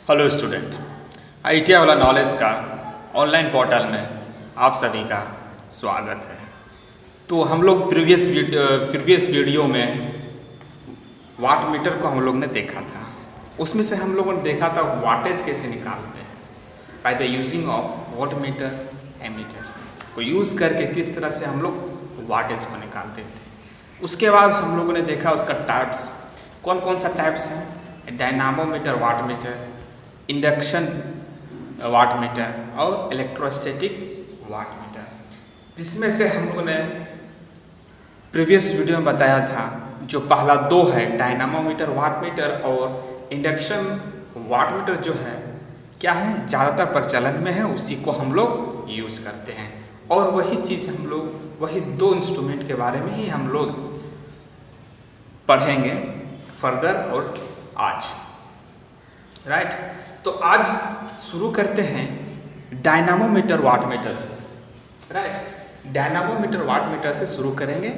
Hello student, ITI वाला knowledge का online portal में आप सभी का स्वागत है। तो हम लोग प्रीवियस वीडियो में वाट मीटर को हम लोग ने देखा था। उसमें से हम लोगों ने देखा था वाटेज कैसे निकालते हैं by the using of volt meter ammeter को यूज़ करके किस तरह से हम लोग वाटेज को निकालते थे। उसके बाद हम लोगों ने देखा उसका टाइप्स, कौन कौन सा टाइप्स है, dynamometer watt meter, induction watt meter और इलेक्ट्रोस्टैटिक वाट मीटर, जिसमें से हम लोगों ने प्रीवियस वीडियो में बताया था जो पहला दो है डायनामोमीटर वाट मीटर और इंडक्शन वाट मीटर जो है क्या है, ज़्यादातर प्रचलन में है, उसी को हम लोग यूज़ करते हैं। और वही चीज़ हम लोग वही दो इंस्ट्रूमेंट के बारे में ही हम लोग पढ़ेंगे फर्दर और आज, राइट। तो आज शुरू करते हैं डायनामोमीटर वाट मीटर से, राइट। डायनामोमीटर वाट मीटर से शुरू करेंगे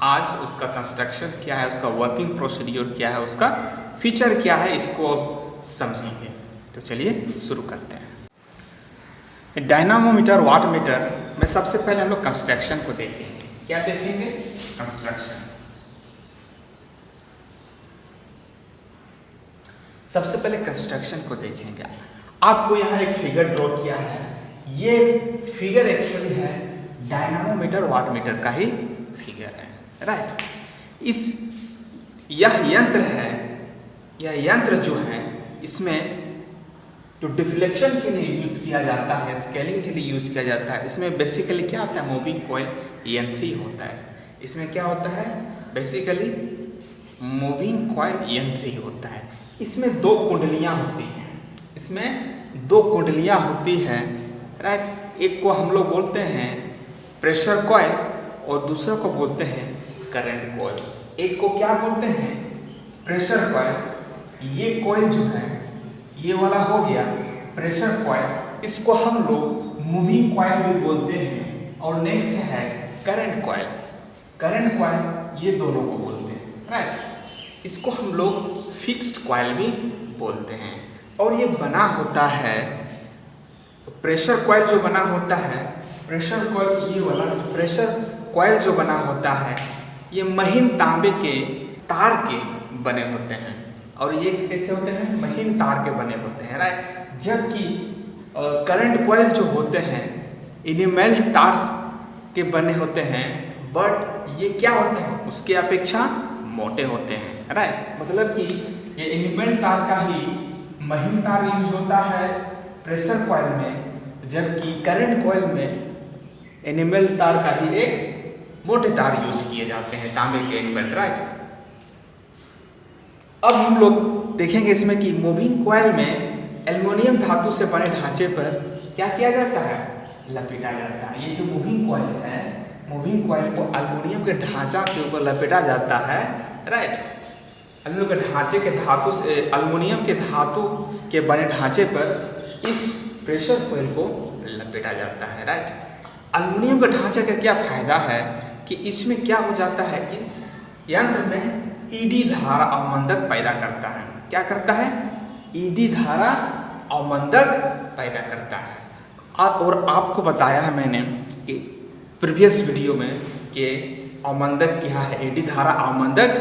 आज। उसका कंस्ट्रक्शन क्या है, उसका वर्किंग प्रोसीड्यूर क्या है, उसका फीचर क्या है, इसको अब समझेंगे। तो चलिए शुरू करते हैं। डायनामोमीटर वाट मीटर में सबसे पहले हम लोग कंस्ट्रक्शन को देखेंगे। क्या देखेंगे? कंस्ट्रक्शन। सबसे पहले कंस्ट्रक्शन को देखेंगे। आपको यहाँ एक फिगर ड्रॉ किया है, ये फिगर एक्चुअली है डायनामोमीटर वाट मीटर का ही फिगर है, राइट। यह यंत्र है, यह यंत्र जो है इसमें जो डिफ्लेक्शन के लिए यूज किया जाता है, स्केलिंग के लिए यूज किया जाता है, इसमें बेसिकली क्या होता है, मूविंग कॉइल यंत्र ही होता है। इसमें क्या होता है, बेसिकली मूविंग कॉइल यंत्र ही होता है। इसमें दो कुंडलियां होती हैं, इसमें दो कुंडलियां होती हैं, राइट। एक को हम लोग बोलते हैं प्रेशर कॉइल और दूसरे को बोलते हैं करंट कॉइल। एक को क्या बोलते हैं, प्रेशर कॉइल। ये कॉइल जो है ये वाला हो गया प्रेशर कॉइल, इसको हम लोग मूविंग कॉइल भी बोलते हैं। और नेक्स्ट है करंट कॉइल। करंट कॉइल ये दोनों को बोलते हैं, राइट। इसको हम लोग फिक्स्ड कॉइल भी बोलते हैं। और ये बना होता है, प्रेशर कॉइल जो बना होता है, प्रेशर कॉइल ये वाला प्रेशर कॉइल जो बना होता है ये महीन तांबे के तार के बने होते हैं। और ये कैसे होते हैं, महीन तार के बने होते हैं, राइट। जबकि करंट कॉइल जो होते हैं इनेमेल्ड तार के बने होते हैं, बट ये क्या होते हैं, उसके अपेक्षा मोटे होते हैं, राइट। मतलब कि ये इनेमेल्ड तार का ही महीन तार यूज होता है प्रेशर कॉइल में, जबकि करंट कॉइल में इनेमेल्ड तार का ही एक मोटे तार यूज किए जाते हैं, तांबे के इनेमेल्ड, राइट। अब हम लोग देखेंगे इसमें कि मूविंग कॉइल में एल्युमिनियम धातु से बने ढांचे पर क्या किया जाता है, लपेटा जाता है। ये जो मूविंग कॉइल है, मूविंग कॉइल को एल्युमिनियम के ढांचा के ऊपर लपेटा जाता है, राइट। एल्युमिनियम के ढांचे के धातु से, एल्युमिनियम के धातु के बने ढांचे पर इस प्रेशर कॉइल को लपेटा जाता है, राइट। एल्युमिनियम के ढांचे का क्या फायदा है कि इसमें क्या हो जाता है, यंत्र में ईडी धारा अवमंदक पैदा करता है। क्या करता है, ईडी धारा अवमंदक पैदा करता है। और आपको बताया है मैंने कि प्रीवियस वीडियो में कि अवमंदक क्या है, ईडी धारा अवमंदक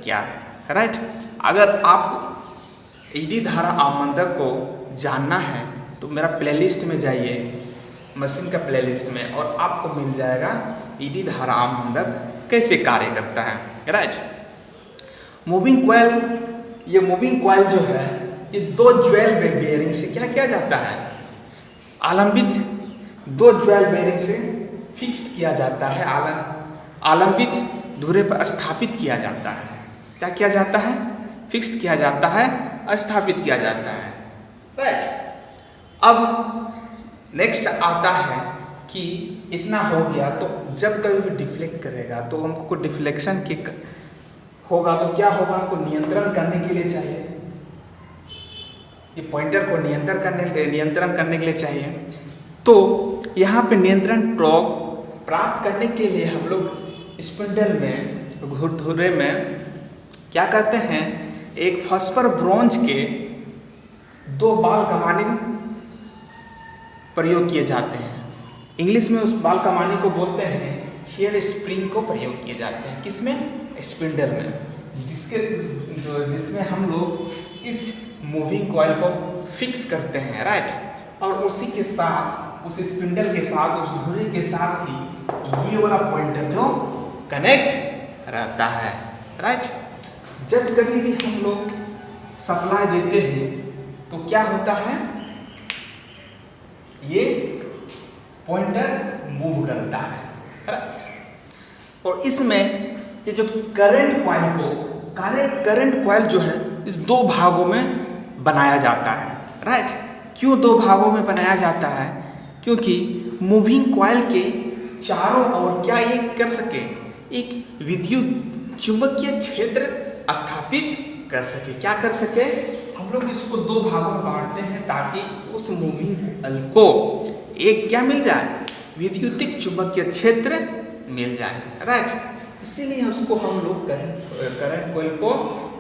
क्या है, राइट। अगर आप ईडी धारा अवमंदक को जानना है तो मेरा प्लेलिस्ट में जाइए, मशीन का प्लेलिस्ट में, और आपको मिल जाएगा ईडी धारा अवमंदक कैसे कार्य करता है, राइट। मूविंग कॉइल, ये मूविंग कॉइल जो है ये दो ज्वेल बेयरिंग से क्या किया जाता है, आलंबित दो ज्वेल बेयरिंग से फिक्स्ड किया जाता है, आलंबित धुरे पर स्थापित किया जाता है। क्या किया जाता है, फिक्स्ड किया जाता है, स्थापित किया जाता है, राइट। अब नेक्स्ट आता है कि इतना हो गया, तो जब कभी भी डिफ्लेक्ट करेगा तो हमको डिफ्लेक्शन के होगा तो क्या होगा, हमको नियंत्रण करने के लिए चाहिए, ये पॉइंटर को नियंत्रण करने के लिए चाहिए। तो यहाँ पे नियंत्रण टॉर्क प्राप्त करने के लिए हम लोग स्पिंडल में, घुरधुरे में क्या करते हैं, एक फास्फर ब्रोंज के दो बाल कमानी प्रयोग किए जाते हैं। इंग्लिश में उस बाल कमानी को बोलते हैं हेयर स्प्रिंग को प्रयोग किए जाते हैं। किसमें? स्पिंडल में, जिसमें हम लोग इस मूविंग कॉइल को फिक्स करते हैं, राइट। और उसी के साथ, उस स्पिंडल के साथ, उस धुरे के साथ ही ये वाला पॉइंटर जो कनेक्ट रहता है, राइट। जब कभी भी हम लोग सप्लाई देते हैं तो क्या होता है, ये पॉइंटर मूव करता है, राइट। और इसमें ये जो करंट कॉइल जो है इस दो भागों में बनाया जाता है, राइट। क्यों दो भागों में बनाया जाता है? क्योंकि मूविंग कॉइल के चारों ओर क्या ये कर सके, एक विद्युत चुंबकीय क्षेत्र स्थापित कर सके। क्या कर सके? हम लोग इसको दो भागों में बांटते हैं ताकि उस मूविंग कॉइल को एक क्या मिल जाए, विद्युतिक चुंबकीय क्षेत्र मिल जाए, राइट। इसीलिए उसको हम लोग करंट कॉइल को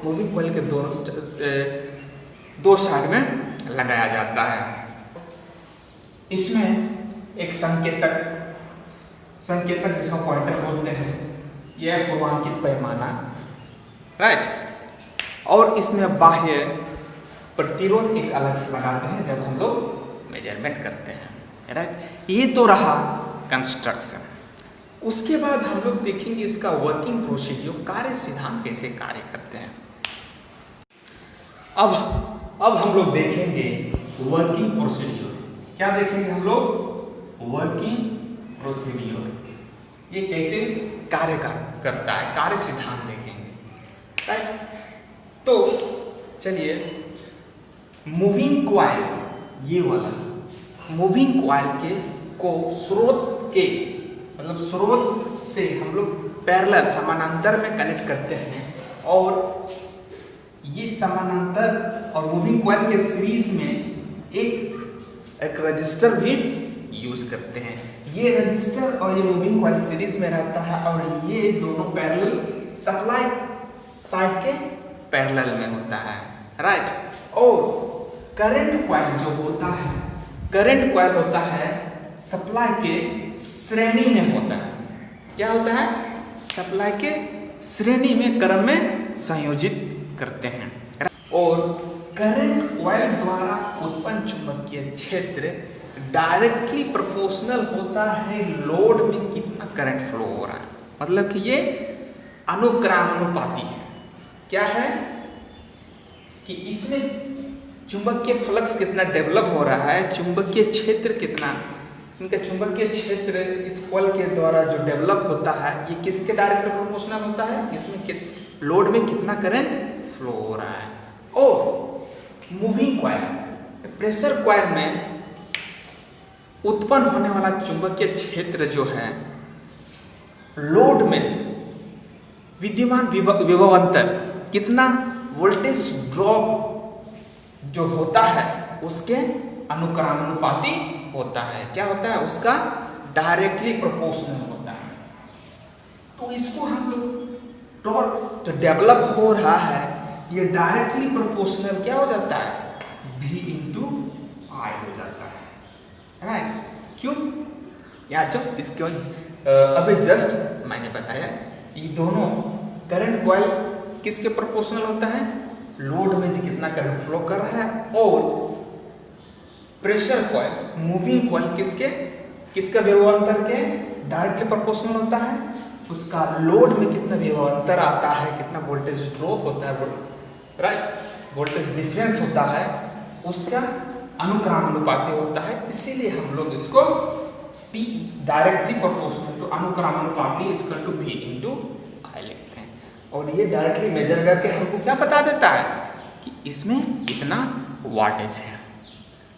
मूविंग कॉइल के दो साइड में लगाया जाता है। इसमें एक संकेतक जिसको पॉइंटर बोलते हैं, यह पूर्वांकित पैमाना, राइट। और इसमें बाह्य प्रतिरोध एक अलग से लगाते हैं जब हम लोग मेजरमेंट करते हैं, राइट। ये तो रहा कंस्ट्रक्शन। उसके बाद हम लोग देखेंगे इसका वर्किंग प्रोसीड्यूर, कार्य सिद्धांत कैसे कार्य करते हैं। अब हम लोग देखेंगे वर्किंग प्रोसीड्यूर। क्या देखेंगे हम लोग? वर्किंग प्रोसीड्यूर, ये कैसे कार्य करता है, कार्य सिद्धांत देखेंगे, राइट। तो चलिए, मूविंग कॉइल, ये वाला मूविंग कॉइल को स्रोत से हम लोग पैरेलल समानांतर में कनेक्ट करते हैं, और ये समानांतर और मूविंग कॉइल के सीरीज में एक रजिस्टर भी यूज करते हैं। ये रजिस्टर और ये मूविंग कॉइल सीरीज में रहता है, और ये दोनों पैरेलल सप्लाई साइड के पैरेलल में होता है, राइट। और करंट कॉइल जो होता है, करंट कॉइल होता है सप्लाई के श्रेणी में होता है। क्या होता है? सप्लाई के श्रेणी में क्रम में संयोजित करते हैं। और करंट कॉइल द्वारा उत्पन्न चुंबकीय क्षेत्र डायरेक्टली प्रोपोर्शनल होता है लोड में कितना करंट फ्लो हो रहा है। मतलब कि ये अनुक्रमानुपाती है। क्या है कि इसमें चुंबकीय फ्लक्स कितना डेवलप हो रहा है, चुंबकीय क्षेत्र कितना, इनका चुंबकीय क्षेत्र इस कॉइल के द्वारा जो डेवलप होता है, ये किसके डायरेक्ट प्रोपोर्शनल होता है, इसमें लोड में कितना करंट फ्लो हो रहा है। और मूविंग कॉइल, प्रेशर कॉइल में उत्पन्न होने वाला चुंबकीय क्षेत्र जो है, लोड में विद्यमान विभवांतर कितना वोल्टेज ड्रॉप जो होता है उसके अनुक्रमानुपाती होता है। क्या होता है? उसका डायरेक्टली प्रोपोर्शनल होता है। तो इसको हम लोग टॉर्क जो डेवलप हो रहा है, ये डायरेक्टली प्रोपोर्शनल क्या हो जाता है, V इंटू I हो जाता है, राइट। क्यों? या जब इसके अभी जस्ट मैंने बताया, ये दोनों करंट कॉइल किसके प्रोपोर्शनल होता है, लोड में जो कितना करंट फ्लो कर रहा है, और प्रेशर कॉइल, मूविंग कॉइल किसका विभवांतर के डायरेक्टली प्रोपोर्शनल होता है, उसका लोड में कितना विभवांतर आता है, कितना वोल्टेज ड्रॉप होता है, राइट, वोल्टेज डिफरेंस होता है, उसका अनुक्रमानुपाती होता है। इसीलिए हम लोग इसको T डायरेक्टली प्रोपोर्शनल टू अनुक्रमानुपाती equal to V into I लिखते हैं। और ये डायरेक्टली मेजर करके हमको क्या बता देता है कि इसमें कितना वाटेज है।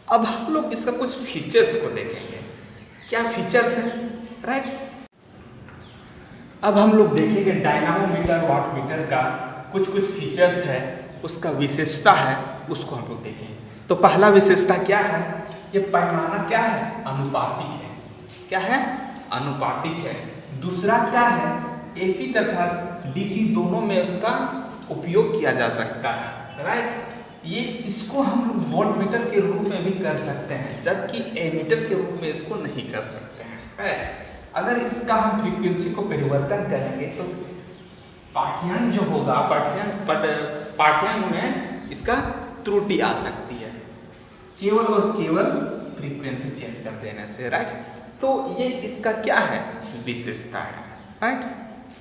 अब हम लोग इसका कुछ फीचर्स को देखेंगे, क्या फीचर्स हैं, राइट। अब हम लोग देखेंगे डायनामोमीटर, वाटमीटर का कुछ फीचर्स है, उसका विशेषता है, उसको हम लोग देखेंगे। तो पहला विशेषता क्या है, ये पैमाना क्या है, अनुपातिक है। क्या है? अनुपातिक है। दूसरा क्या है, AC तथा DC दोनों में उसका उपयोग किया जा सकता है, राइट। ये इसको हम लोग वोल्टमीटर के रूप में भी कर सकते हैं, जबकि एमीटर के रूप में इसको नहीं कर सकते हैं, है। अगर इसका हम फ्रीक्वेंसी को परिवर्तन करेंगे तो पाठ्यांक जो होगा, पाठ्यांक में इसका त्रुटि आ सकती है, केवल और केवल फ्रीक्वेंसी चेंज कर देने से, राइट। तो ये इसका क्या है, विशेषता है, राइट।